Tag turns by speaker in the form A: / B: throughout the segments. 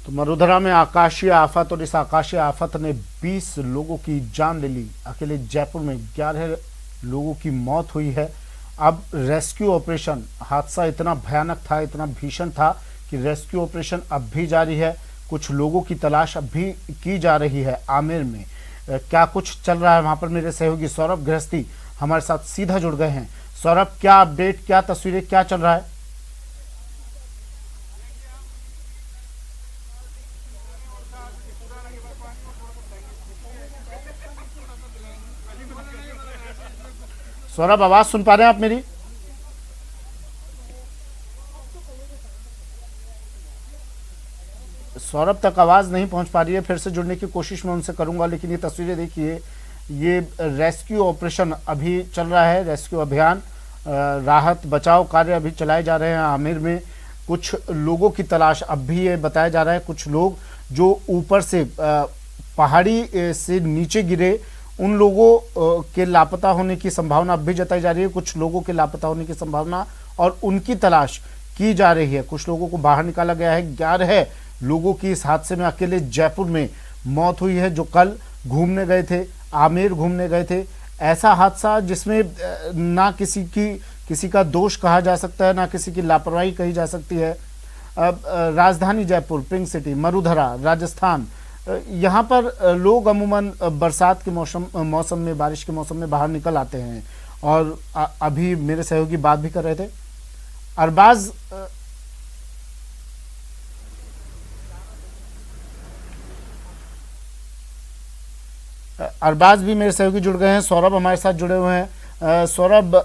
A: तो मरुधरा में आकाशीय आफत और इस आकाशीय आफत ने 20 लोगों की जान ले ली। अकेले जयपुर में 11 लोगों की मौत हुई है। अब रेस्क्यू ऑपरेशन, हादसा इतना भयानक था, इतना भीषण था कि रेस्क्यू ऑपरेशन अब भी जारी है। कुछ लोगों की तलाश अब भी की जा रही है। आमेर में क्या कुछ चल रहा है वहां पर, मेरे सहयोगी सौरभ गृहस्थी हमारे साथ सीधा जुड़ गए हैं। सौरभ, क्या अपडेट, क्या तस्वीरें, क्या चल रहा है? सौरभ, आवाज सुन पा रहे हैं आप मेरी? सौरभ तक आवाज नहीं पहुंच पा रही है। फिर से जुड़ने की कोशिश मैं उनसे करूंगा, लेकिन ये तस्वीरें देखिए, ये रेस्क्यू ऑपरेशन अभी चल रहा है, रेस्क्यू अभियान, राहत बचाव कार्य अभी चलाए जा रहे हैं आमिर में। कुछ लोगों की तलाश अब भी, ये बताया जा रहा है, कुछ लोग जो ऊपर से पहाड़ी से नीचे गिरे, उन लोगों के लापता होने की संभावना अब भी जताई जा रही है। कुछ लोगों के लापता होने की संभावना और उनकी तलाश की जा रही है। कुछ लोगों को बाहर निकाला गया है। 11 लोगों की इस हादसे में अकेले जयपुर में मौत हुई है, जो कल घूमने गए थे, आमेर घूमने गए थे। ऐसा हादसा जिसमें ना किसी का दोष कहा जा सकता है, ना किसी की लापरवाही कही जा सकती है। अब राजधानी जयपुर, पिंक सिटी, मरुधरा, राजस्थान, यहाँ पर लोग अमूमन बरसात के मौसम में, बारिश के मौसम में बाहर निकल आते हैं। और अभी मेरे सहयोगी बात भी कर रहे थे। अरबाज अरबाज भी मेरे सहयोगी जुड़ गए हैं। सौरभ हमारे साथ जुड़े हुए हैं। सौरभ,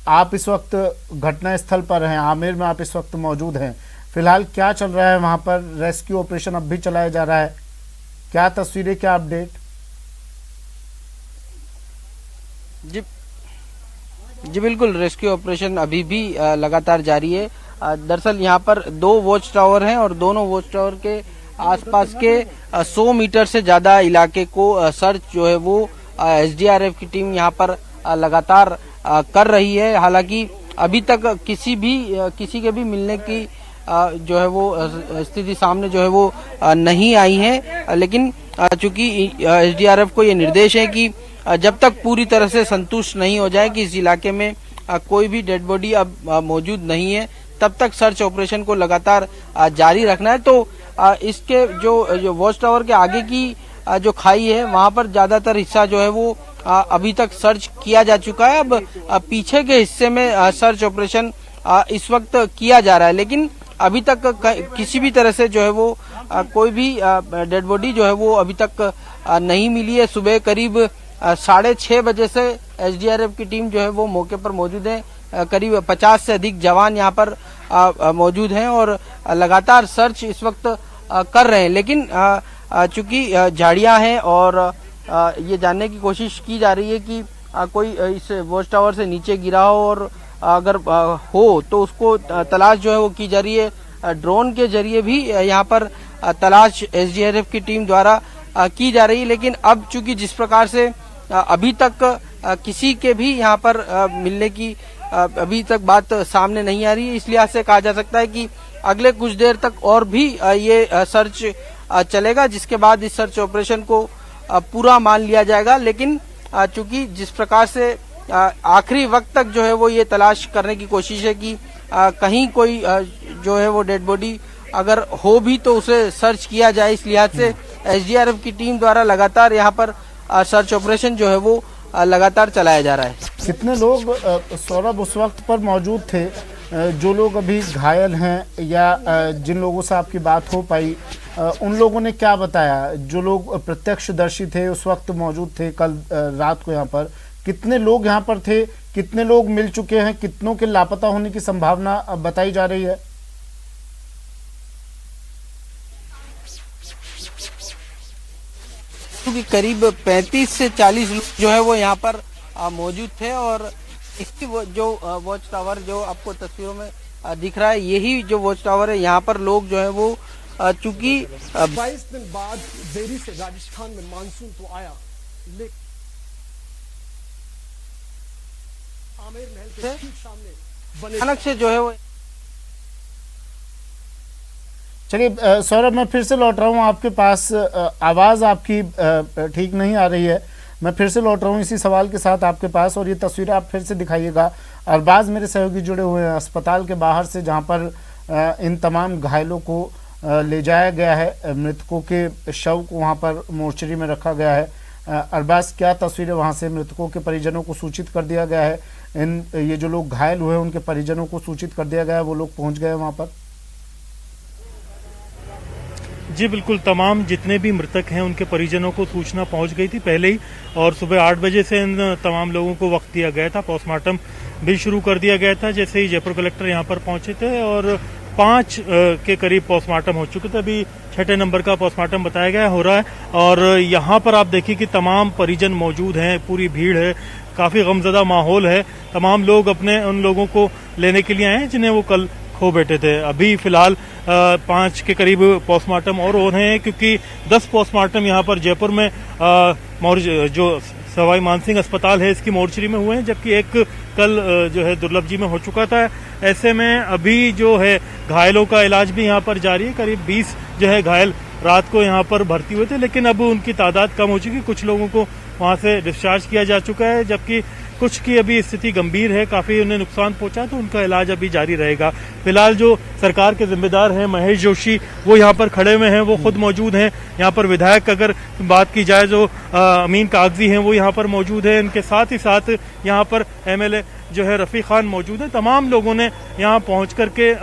A: आप इस वक्त घटना स्थल पर हैं, आमेर में आप इस वक्त मौजूद हैं। फिलहाल क्या चल रहा है वहां पर? रेस्क्यू ऑपरेशन अब भी चलाया जा रहा है। क्या तस्वीरें, क्या अपडेट?
B: जी जी बिल्कुल, रेस्क्यू ऑपरेशन अभी भी लगातार जारी है। दरअसल यहाँ पर 2 वॉच टावर हैं और दोनों वॉच टावर के आसपास के 100 मीटर से ज्यादा इलाके को सर्च जो है वो एसडीआरएफ की टीम यहाँ पर लगातार कर रही है। हालांकि अभी तक किसी के भी मिलने की जो है वो स्थिति सामने जो है वो नहीं आई है। लेकिन चूंकि एसडीआरएफ को ये निर्देश है कि जब तक पूरी तरह से संतुष्ट नहीं हो जाए कि इस इलाके में कोई भी डेड बॉडी अब मौजूद नहीं है, तब तक सर्च ऑपरेशन को लगातार जारी रखना है। तो इसके जो वॉच टावर के आगे की जो खाई है, वहां पर ज्यादातर हिस्सा जो है वो अभी तक सर्च किया जा चुका है। अब पीछे के हिस्से में सर्च ऑपरेशन इस वक्त किया जा रहा है, लेकिन अभी तक किसी भी तरह से जो है वो कोई भी डेड बॉडी जो है वो अभी तक नहीं मिली है। सुबह करीब 6:30 बजे से एसडीआरएफ की टीम जो है वो मौके पर मौजूद है। करीब 50 से अधिक जवान यहाँ पर मौजूद हैं और लगातार सर्च इस वक्त कर रहे हैं। लेकिन चूंकि झाड़ियां हैं और ये जानने की कोशिश की जा रही है कि कोई इस वॉच टावर से नीचे गिरा हो, और अगर हो तो उसको तलाश जो है वो की जा रही है। ड्रोन के जरिए भी यहाँ पर तलाश एसडीआरएफ की टीम द्वारा की जा रही है। लेकिन अब चूंकि जिस प्रकार से अभी तक किसी के भी यहाँ पर मिलने की अभी तक बात सामने नहीं आ रही है, इस लिहाज से कहा जा सकता है कि अगले कुछ देर तक और भी ये सर्च चलेगा, जिसके बाद इस सर्च ऑपरेशन को पूरा मान लिया जाएगा। लेकिन चूंकि जिस प्रकार से आखिरी वक्त तक जो है वो ये तलाश करने की कोशिश है कि कहीं कोई जो है वो डेड बॉडी अगर हो भी तो उसे सर्च किया जाए, इस लिहाज से एसडीआरएफ की टीम द्वारा लगातार यहाँ पर सर्च ऑपरेशन जो है वो लगातार चलाया जा रहा है।
A: कितने लोग सौरभ उस वक्त पर मौजूद थे, जो लोग अभी घायल हैं या जिन लोगों से आपकी बात हो पाई, उन लोगों ने क्या बताया? जो लोग प्रत्यक्षदर्शी थे, उस वक्त मौजूद थे कल रात को यहाँ पर, कितने लोग यहाँ पर थे? कितने लोग मिल चुके हैं? कितनों के लापता होने की संभावना बताई जा रही है?
B: क्योंकि करीब 35 से 40 लोग जो है वो यहाँ पर मौजूद थे और इसकी जो वॉच टावर जो आपको तस्वीरों में दिख रहा है, यही जो वॉच टावर है, यहाँ पर लोग जो है वो चूंकि
C: 22 दिन बाद देरी से राजस्थान में मानसून तो आया, लेकिन आमेर महल के ठीक सामने
B: अचानक से जो है वो
A: चलिए सौरभ, मैं फिर से लौट रहा हूँ आपके पास। आवाज़ आपकी ठीक नहीं आ रही है। मैं फिर से लौट रहा हूँ इसी सवाल के साथ आपके पास, और ये तस्वीरें आप फिर से दिखाइएगा। अरबाज मेरे सहयोगी जुड़े हुए हैं अस्पताल के बाहर से, जहाँ पर इन तमाम घायलों को ले जाया गया है। मृतकों के शव को वहाँ पर मोर्चरी में रखा गया है। अरबाज, क्या तस्वीरें वहाँ से? मृतकों के परिजनों को सूचित कर दिया गया है? ये जो लोग घायल हुए हैं उनके परिजनों को सूचित कर दिया गया है? वो लोग पहुँच गए वहाँ पर?
D: जी बिल्कुल, तमाम जितने भी मृतक हैं उनके परिजनों को सूचना पहुंच गई थी पहले ही, और सुबह 8 बजे से इन तमाम लोगों को वक्त दिया गया था। पोस्टमार्टम भी शुरू कर दिया गया था जैसे ही जयपुर कलेक्टर यहां पर पहुंचे थे, और 5 के करीब पोस्टमार्टम हो चुके थे। अभी 6ठे नंबर का पोस्टमार्टम बताया गया हो रहा है, और यहाँ पर आप देखिए कि तमाम परिजन मौजूद हैं, पूरी भीड़ है, काफी गमजदा माहौल है। तमाम लोग अपने उन लोगों को लेने के लिए आए हैं जिन्हें वो कल खो बैठे थे। अभी फिलहाल 5 के करीब पोस्टमार्टम और हो रहे हैं, क्योंकि 10 पोस्टमार्टम यहाँ पर जयपुर में जो सवाई मानसिंह अस्पताल है इसकी मोर्चरी में हुए हैं, जबकि एक कल जो है दुर्लभ जी में हो चुका था। ऐसे में अभी जो है घायलों का इलाज भी यहाँ पर जारी है। करीब 20 जो है घायल रात को यहाँ पर भर्ती हुए थे, लेकिन अब उनकी तादाद कम हो चुकी। कुछ लोगों को वहाँ से डिस्चार्ज किया जा चुका है, जबकि कुछ की अभी स्थिति गंभीर है, काफी उन्हें नुकसान पहुंचा, तो उनका इलाज अभी जारी रहेगा। फिलहाल जो सरकार के जिम्मेदार हैं महेश जोशी, वो यहाँ पर खड़े हुए हैं, वो खुद मौजूद हैं। यहाँ पर विधायक अगर बात की जाए जो अमीन कागजी हैं वो यहाँ पर मौजूद है। इनके साथ ही साथ यहाँ पर MLA जो है रफी खान मौजूद है। तमाम लोगों ने यहाँ पहुंच करके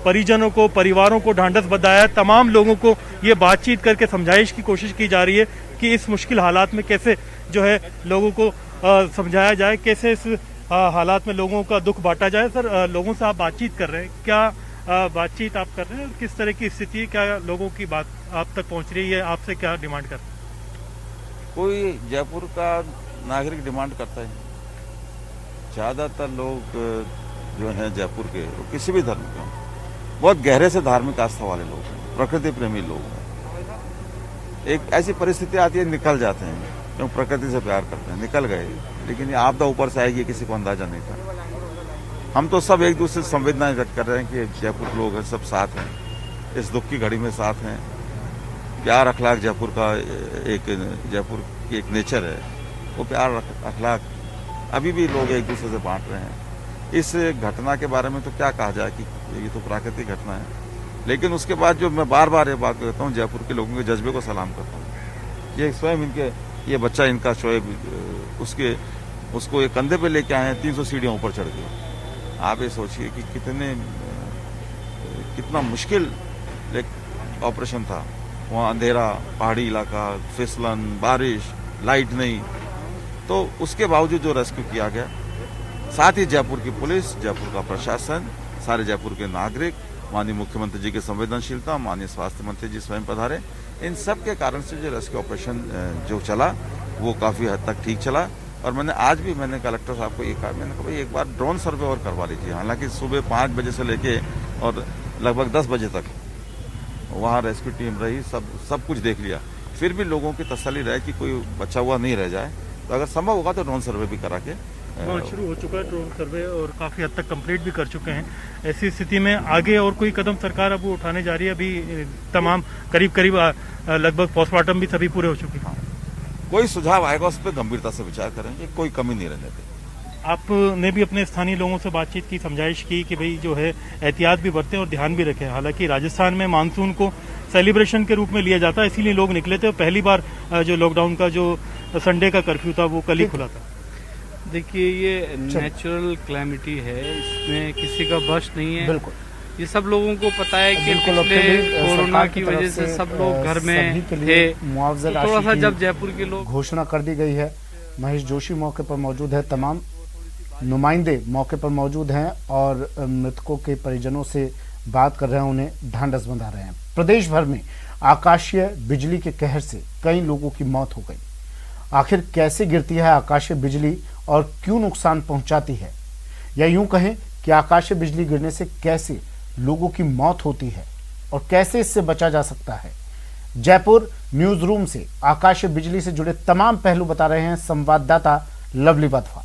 D: परिजनों को, परिवारों को ढांढस बंधाया। तमाम लोगों को ये बातचीत करके समझाइश की कोशिश की जा रही है कि इस मुश्किल हालात में कैसे जो है लोगों को समझाया जाए, कैसे इस हालात में लोगों का दुख बांटा जाए। सर, लोगों से आप बातचीत कर रहे हैं, क्या बातचीत आप कर रहे हैं? किस तरह की स्थिति है? क्या लोगों की बात आप तक पहुंच रही है? आपसे क्या डिमांड कर रहे हैं?
E: कोई जयपुर का नागरिक डिमांड करता है। ज्यादातर लोग जो हैं जयपुर के, वो किसी भी धर्म के हों, बहुत गहरे से धार्मिक आस्था वाले लोग हैं, प्रकृति प्रेमी लोग हैं। एक ऐसी परिस्थिति आती है, निकल जाते हैं, क्यों प्रकृति से प्यार करते हैं, निकल गए, लेकिन ये आपदा ऊपर से आएगी किसी को अंदाजा नहीं था। हम तो सब एक दूसरे से संवेदनाएं व्यक्त कर रहे हैं कि जयपुर के लोग हैं, सब साथ हैं, इस दुख की घड़ी में साथ हैं। प्यार अखलाक जयपुर का जयपुर की एक नेचर है, वो प्यार अखलाक अभी भी लोग एक दूसरे से बांट रहे हैं। इस घटना के बारे में तो क्या कहा जाए कि ये तो प्राकृतिक घटना है, लेकिन उसके बाद जो मैं बार बार ये बात करता हूँ, जयपुर के लोगों के जज्बे को सलाम करता हूँ। ये स्वयं इनके, ये बच्चा इनका शोएब, उसको ये कंधे पे लेके आए हैं, 300 सीढ़ियां ऊपर चढ़ गए। आप ये सोचिए कि कितना मुश्किल एक ऑपरेशन था। वहाँ अंधेरा, पहाड़ी इलाका, फिसलन, बारिश, लाइट नहीं, तो उसके बावजूद जो रेस्क्यू किया गया, साथ ही जयपुर की पुलिस, जयपुर का प्रशासन, सारे जयपुर के नागरिक, माननीय मुख्यमंत्री जी की संवेदनशीलता, माननीय स्वास्थ्य मंत्री जी स्वयं पधारे, इन सब के कारण से जो रेस्क्यू ऑपरेशन जो चला वो काफी हद तक ठीक चला। और मैंने कलेक्टर साहब को ये कहा, मैंने कहा भाई एक बार ड्रोन सर्वे और करवा लीजिए। हालांकि सुबह 5 बजे से लेके और लगभग 10 बजे तक वहाँ रेस्क्यू टीम रही, सब कुछ देख लिया, फिर भी लोगों की तसल्ली रहे कि कोई बचा हुआ नहीं रह जाए। तो अगर संभव होगा तो ड्रोन सर्वे भी करा के
D: शुरू हो चुका है ड्रोन सर्वे, और काफी हद तक कंप्लीट भी कर चुके हैं। ऐसी स्थिति में आगे और कोई कदम सरकार अब उठाने जा रही है? अभी तमाम करीब लगभग पोस्टमार्टम भी सभी पूरे हो चुके हैं।
E: कोई सुझाव आएगा उस पर गंभीरता से विचार करेंगे, कोई कमी नहीं रहने देंगे।
D: आपने भी अपने स्थानीय लोगों से बातचीत की, समझाइश की कि भाई जो है एहतियात भी बरतें और ध्यान भी रखें। हालांकि राजस्थान में मानसून को सेलिब्रेशन के रूप में लिया जाता है, इसीलिए लोग निकले थे। पहली बार जो लॉकडाउन का जो संडे का कर्फ्यू था वो कल ही खुला था।
F: देखिए, ये नेचुरल क्लैमिटी है, इसमें किसी का बस नहीं है।
A: बिल्कुल,
F: ये सब लोगों को पता है कि पिछले कोरोना की वजह से सब लोग घर में थे।
A: मुआवजा
F: तो थोड़ा सा जब जयपुर के लोग,
A: घोषणा कर दी गई है। महेश जोशी मौके पर मौजूद है, तमाम नुमाइंदे मौके पर मौजूद हैं और मृतकों के परिजनों से बात कर रहे हैं, उन्हें ढांढस बंधा रहे हैं। प्रदेश भर में आकाशीय बिजली के कहर से कई लोगों की मौत हो गई। आखिर कैसे गिरती है आकाशीय बिजली और क्यों नुकसान पहुंचाती है, या यूं कहें कि आकाशीय बिजली गिरने से कैसे लोगों की मौत होती है और कैसे इससे बचा जा सकता है। जयपुर न्यूज रूम से आकाशीय बिजली से जुड़े तमाम पहलू बता रहे हैं संवाददाता लवली बधवा।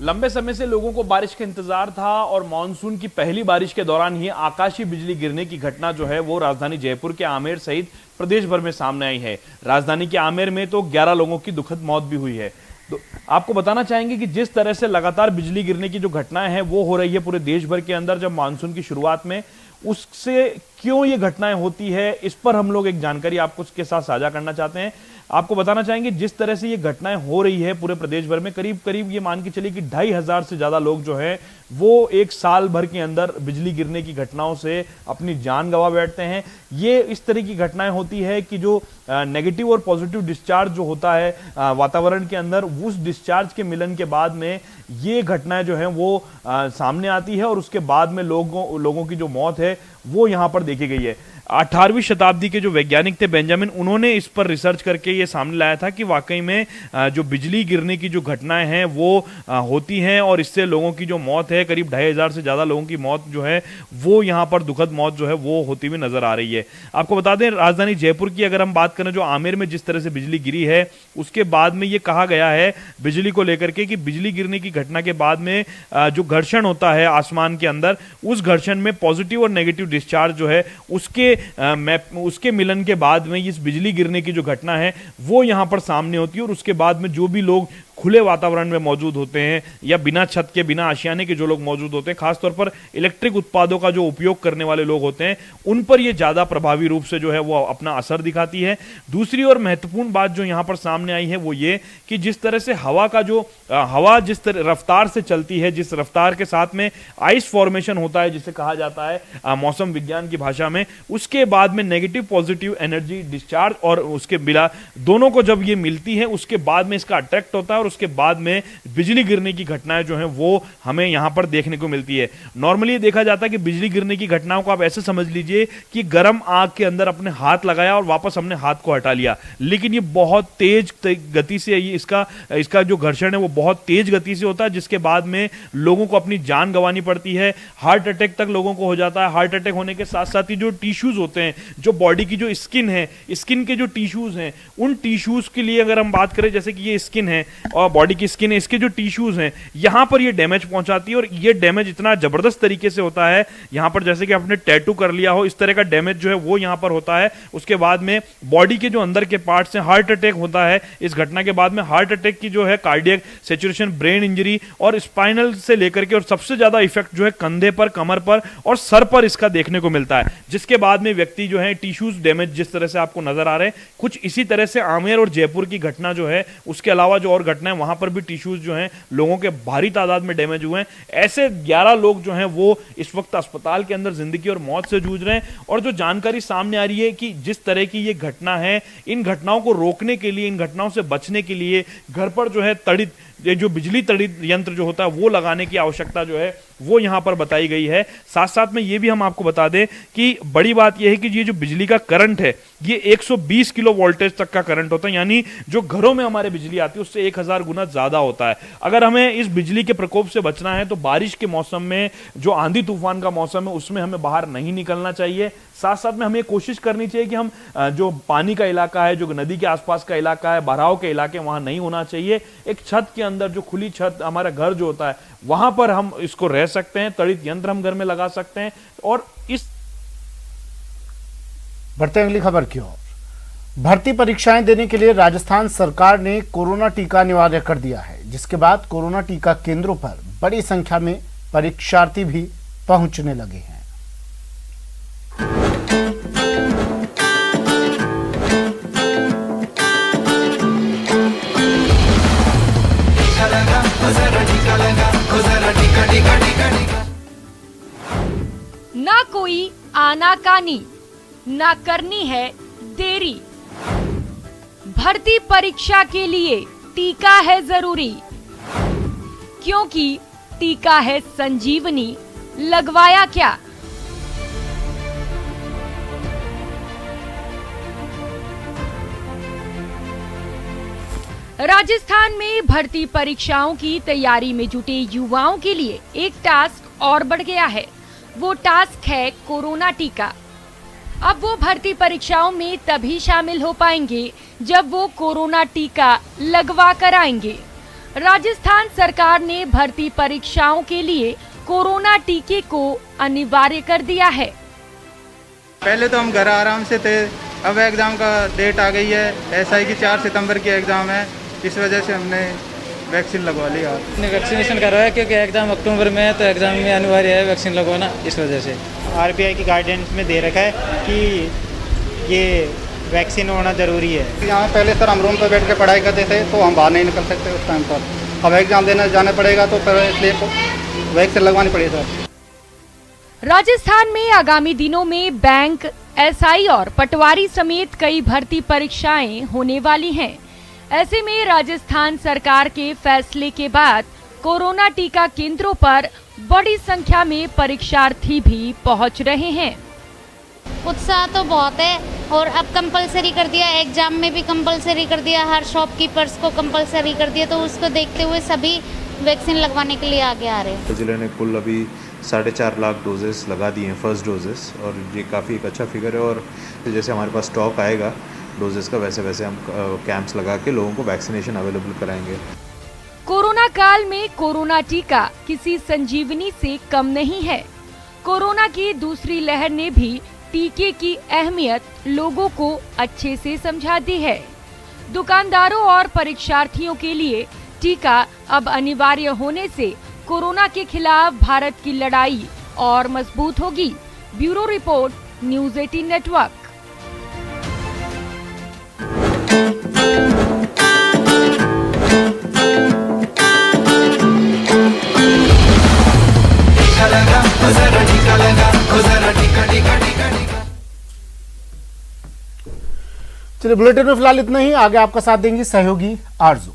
G: लंबे समय से लोगों को बारिश का इंतजार था और मानसून की पहली बारिश के दौरान ही आकाशीय बिजली गिरने की घटना जो है वो राजधानी जयपुर के आमेर सहित प्रदेश भर में सामने आई है। राजधानी के आमेर में तो 11 लोगों की दुखद मौत भी हुई है। तो आपको बताना चाहेंगे कि जिस तरह से लगातार बिजली गिरने की जो घटनाएं हैं वो हो रही है पूरे देश भर के अंदर जब मानसून की शुरुआत में, उससे क्यों ये घटनाएं होती है, इस पर हम लोग एक जानकारी आपको उसके साथ साझा करना चाहते हैं। आपको बताना चाहेंगे जिस तरह से ये घटनाएं हो रही है पूरे प्रदेश भर में, करीब करीब ये मान के चलिए कि 2,500 से ज्यादा लोग जो हैं वो एक साल भर के अंदर बिजली गिरने की घटनाओं से अपनी जान गंवा बैठते हैं। ये इस तरह की घटनाएं होती है कि जो नेगेटिव और पॉजिटिव डिस्चार्ज जो होता है वातावरण के अंदर, उस डिस्चार्ज के मिलन के बाद में ये घटनाएं जो है वो सामने आती है और उसके बाद में लोगों की जो मौत है वो यहां पर देखी गई है। 18वीं शताब्दी के जो वैज्ञानिक थे बेंजामिन, उन्होंने इस पर रिसर्च करके ये सामने लाया था कि वाकई में जो बिजली गिरने की जो घटनाएं हैं वो होती हैं और इससे लोगों की जो मौत है, करीब 2,500 से ज़्यादा लोगों की मौत जो है वो यहाँ पर दुखद मौत जो है वो होती हुई नजर आ रही है। आपको बता दें राजधानी जयपुर की अगर हम बात करें, जो आमेर में जिस तरह से बिजली गिरी है उसके बाद में ये कहा गया है बिजली को लेकर के कि बिजली गिरने की घटना के बाद में जो घर्षण होता है आसमान के अंदर, उस घर्षण में पॉजिटिव और नेगेटिव डिस्चार्ज जो है उसके मिलन के बाद में इस बिजली गिरने की जो घटना है वो यहां पर सामने होती है और उसके बाद में जो भी लोग खुले वातावरण में मौजूद होते हैं या बिना छत के, बिना आशियाने के जो लोग मौजूद होते हैं, खासतौर पर इलेक्ट्रिक उत्पादों का जो उपयोग करने वाले लोग होते हैं, उन पर यह ज्यादा प्रभावी रूप से जो है वो अपना असर दिखाती है। दूसरी और महत्वपूर्ण बात जो यहां पर सामने आई है वो ये कि जिस तरह से हवा जिस तरह रफ्तार से चलती है, जिस रफ्तार के साथ में आइस फॉर्मेशन होता है जिसे कहा जाता है मौसम विज्ञान की भाषा में, उसके बाद में नेगेटिव पॉजिटिव एनर्जी डिस्चार्ज और उसके बिला दोनों को जब ये मिलती है उसके बाद में इसका अट्रैक्ट होता है और उसके बाद में बिजली गिरने की घटनाएं जो हैं वो हमें यहां पर देखने को मिलती है। नॉर्मली देखा जाता है कि बिजली गिरने की घटनाओं को आप ऐसे समझ लीजिए कि गर्म आग के अंदर अपने हाथ लगाया और वापस हमने हाथ को हटा लिया, लेकिन ये बहुत तेज गति से इसका जो घर्षण है वो बहुत तेज गति से होता है, जिसके बाद में लोगों को अपनी जान गंवानी पड़ती है। हार्ट अटैक तक लोगों को हो जाता है। हार्ट अटैक होने के साथ साथ ही जो टिश्यूज होते हैं, जो बॉडी की जो स्किन है, स्किन के जो टिश्यूज हैं, उन टिश्यूज के लिए अगर हम बात करें, जैसे कि ये स्किन है और बॉडी की स्किन है, इसके जो टिश्यूज हैं यहां पर ये डैमेज पहुंचाती है और ये डैमेज इतना जबरदस्त तरीके से होता है, यहां पर जैसे कि आपने टैटू कर लिया हो इस तरह का डैमेज जो है वो यहां पर होता है। उसके बाद में बॉडी के जो अंदर के पार्ट्स हैं, हार्ट अटैक होता है। इस घटना के बाद में हार्ट अटैक की जो है कार्डियक सैचुरेशन, ब्रेन इंजरी और स्पाइनल से लेकर के और सबसे ज्यादा इफेक्ट जो है कंधे पर, कमर पर और सर पर इसका देखने को मिलता है, जिसके बाद में व्यक्ति जो है टिश्यूज डैमेज जिस तरह से आपको नजर आ रहे हैं, कुछ इसी तरह से आमेर और जयपुर की घटना जो है, उसके अलावा जो और घटना है वहां पर भी टिश्यूज जो हैं लोगों के भारी तादाद में डैमेज हुए हैं। ऐसे 11 लोग जो हैं वो इस वक्त अस्पताल के अंदर जिंदगी और मौत से जूझ रहे हैं। और जो जानकारी सामने आ रही है कि जिस तरह की ये घटना है, इन घटनाओं को रोकने के लिए, इन घटनाओं से बचने के लिए घर पर जो है तड़ित, जो बिजली तड़ित यंत्र जो होता है वो लगाने की आवश्यकता जो है वो यहां पर बताई गई है। साथ साथ में ये भी हम आपको बता दें कि बड़ी बात यह है कि ये जो बिजली का करंट है ये 120 किलो वोल्टेज तक का करंट होता है, यानी जो घरों में हमारे बिजली आती है उससे 1000 गुना ज्यादा होता है। अगर हमें इस बिजली के प्रकोप से बचना है तो बारिश के मौसम में, जो आंधी तूफान का मौसम है, उसमें हमें बाहर नहीं निकलना चाहिए। साथ साथ में हमें कोशिश करनी चाहिए कि हम जो पानी का इलाका है, जो नदी के आसपास का इलाका है, बहाव के इलाके, वहां नहीं होना चाहिए। एक छत के अंदर, जो खुली छत हमारा घर जो होता है, वहां पर हम इसको रह सकते हैं। तड़ित यंत्र हम घर में लगा सकते हैं। और इस
A: बढ़ते हैं अगली खबर की ओर। भर्ती परीक्षाएं देने के लिए राजस्थान सरकार ने कोरोना टीका अनिवार्य कर दिया है, जिसके बाद कोरोना टीका केंद्रों पर बड़ी संख्या में परीक्षार्थी भी पहुंचने लगे हैं।
H: ना कोई आनाकानी, ना करनी है देरी। भर्ती परीक्षा के लिए टीका है जरूरी, क्योंकि टीका है संजीवनी। लगवाया क्या? राजस्थान में भर्ती परीक्षाओं की तैयारी में जुटे युवाओं के लिए एक टास्क और बढ़ गया है। वो टास्क है कोरोना टीका। अब वो भर्ती परीक्षाओं में तभी शामिल हो पाएंगे जब वो कोरोना टीका लगवा कर आएंगे। राजस्थान सरकार ने भर्ती परीक्षाओं के लिए कोरोना टीके को अनिवार्य कर दिया है।
I: पहले तो हम घर आराम से थे, अब एग्ज़ाम का डेट आ गई है। SI की 4 सितंबर की एग्ज़ाम है, इस वजह से हमने वैक्सीन लगवा लिया।
J: हमने वैक्सीनेशन करवाया क्योंकि एग्ज़ाम अक्टूबर में है, तो एग्ज़ाम में अनिवार्य है वैक्सीन लगवाना, इस वजह से।
K: RBI की गाइडेंस में दे रखा है कि ये वैक्सीन होना ज़रूरी है।
I: यहाँ पहले सर हम रूम पर बैठ के पढ़ाई करते थे, तो हम बाहर नहीं निकल सकते उस टाइम पर। अब एग्ज़ाम देने जाना पड़ेगा, तो फिर इसलिए वैक्सीन लगवानी पड़ेगी सर।
H: राजस्थान में आगामी दिनों में बैंक, SI और पटवारी समेत कई भर्ती परीक्षाएं होने वाली हैं। ऐसे में राजस्थान सरकार के फैसले के बाद कोरोना टीका केंद्रों पर बड़ी संख्या में परीक्षार्थी भी पहुंच रहे हैं।
L: उत्साह तो बहुत है, और अब कंपलसरी कर दिया, एग्जाम में भी कंपलसरी कर दिया, हर शॉपकीपर्स को कंपलसरी कर दिया, तो उसको देखते हुए सभी वैक्सीन लगवाने के लिए आगे आ रहे हैं।
M: जिले ने कुल अभी 4.5 लाख डोजेस लगा दिए हैं, फर्स्ट डोजेस, और ये काफ़ी एक अच्छा फिगर है। और जैसे हमारे पास स्टॉक आएगा डोजेस का, वैसे वैसे हम कैंप्स लगा के लोगों को वैक्सीनेशन अवेलेबल कराएंगे।
H: कोरोना काल में कोरोना टीका किसी संजीवनी से कम नहीं है। कोरोना की दूसरी लहर ने भी टीके की अहमियत लोगों को अच्छे से समझा दी है। दुकानदारों और परीक्षार्थियों के लिए टीका अब अनिवार्य होने से कोरोना के खिलाफ भारत की लड़ाई और मजबूत होगी। Bureau report, news 18 network.
A: चलिए, बुलेटिन में फिलहाल इतना ही। आगे आपका साथ देंगी सहयोगी आरजू।